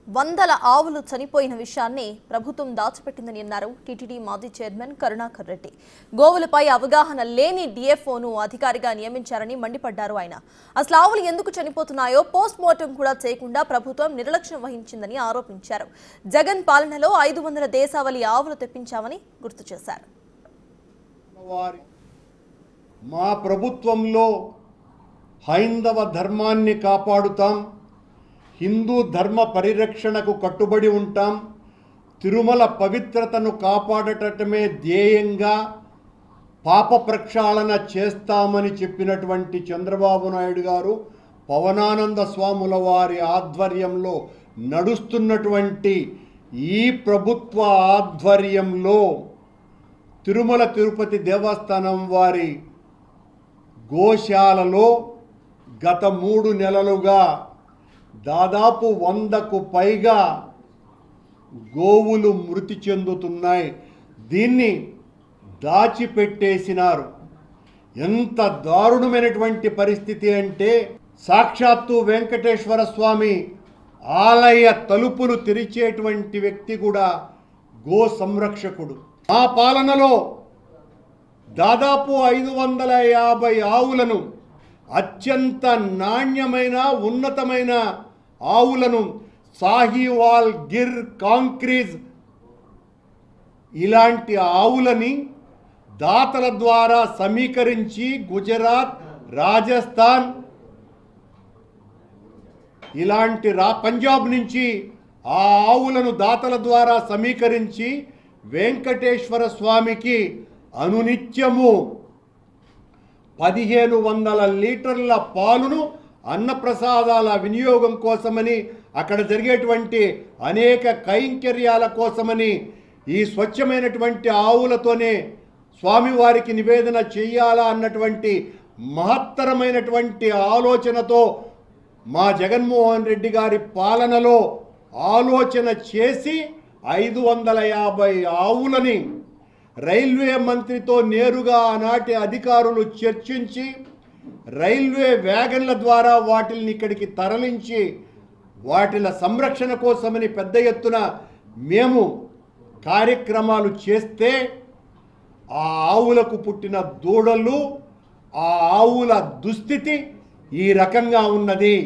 వందల ఆవులు చనిపోయిన విషయాన్ని ప్రభుత్వం దాచిపెట్టిందని అన్నారు టీటీడీ మాజీ చైర్మన్ కరుణాకర్ రెడ్డి. గోవులపై అవగాహన లేని డిఎఫ్ఓను అధికారిగా నియమించారని మండిపడ్డారు ఆయన. అసలు ఆవులు ఎందుకు చనిపోతున్నాయో పోస్ట్ మార్టం కూడా చేయకుండా ప్రభుత్వం నిర్లక్ష్యం వహించిందని ఆరోపించారు. జగన్ పాలనలో 500 దేశావళి ఆవులు తెప్పించామని గుర్తు చేశారు. మా ప్రభుత్వంలో హైందవ ధర్మాన్ని కాపాడుతాం, హిందూ ధర్మ పరిరక్షణకు కట్టుబడి ఉంటాం, తిరుమల పవిత్రతను కాపాడటమే ధ్యేయంగా పాప ప్రక్షాళన చేస్తామని చెప్పినటువంటి చంద్రబాబు నాయుడు గారు పవనానంద స్వాముల వారి ఆధ్వర్యంలో నడుస్తున్నటువంటి ఈ ప్రభుత్వ ఆధ్వర్యంలో తిరుమల తిరుపతి దేవస్థానం వారి గోశాలలో గత 3 నెలలుగా దాదాపు 100కు పైగా గోవులు మృతి చెందుతున్నాయి. దీన్ని దాచిపెట్టేసినారు. ఎంత దారుణమైనటువంటి పరిస్థితి అంటే సాక్షాత్తు వెంకటేశ్వర స్వామి ఆలయ తలుపులు తెరిచేటువంటి వ్యక్తి కూడా గో సంరక్షకుడు. ఆ పాలనలో దాదాపు 550 ఆవులను, అత్యంత నాణ్యమైన ఉన్నతమైన ఆవులను, సాహివాల్, గిర్, కాంక్రీజ్ ఇలాంటి ఆవులని దాతల ద్వారా సమీకరించి గుజరాత్, రాజస్థాన్ ఇలాంటి పంజాబ్ నుంచి ఆ ఆవులను దాతల ద్వారా సమీకరించి వెంకటేశ్వర స్వామికి అనునిత్యము 1500 లీటర్ల పాలును అన్నప్రసాదాల వినియోగం కోసమని, అక్కడ జరిగేటువంటి అనేక కైంకర్యాల కోసమని ఈ స్వచ్ఛమైనటువంటి ఆవులతోనే స్వామివారికి నివేదన చేయాలా అన్నటువంటి మహత్తరమైనటువంటి ఆలోచనతో మా జగన్మోహన్ రెడ్డి గారి పాలనలో ఆలోచన చేసి 550 ఆవులని రైల్వే మంత్రితో నేరుగా ఆనాటి అధికారులు చర్చించి రైల్వే వ్యాగన్ల ద్వారా వాటిని ఇక్కడికి తరలించి వాటిల సంరక్షణ కోసమని పెద్ద ఎత్తున మేము కార్యక్రమాలు చేస్తే ఆ ఆవులకు పుట్టిన దూడలు, ఆ ఆవుల దుస్థితి ఈ రకంగా ఉన్నది.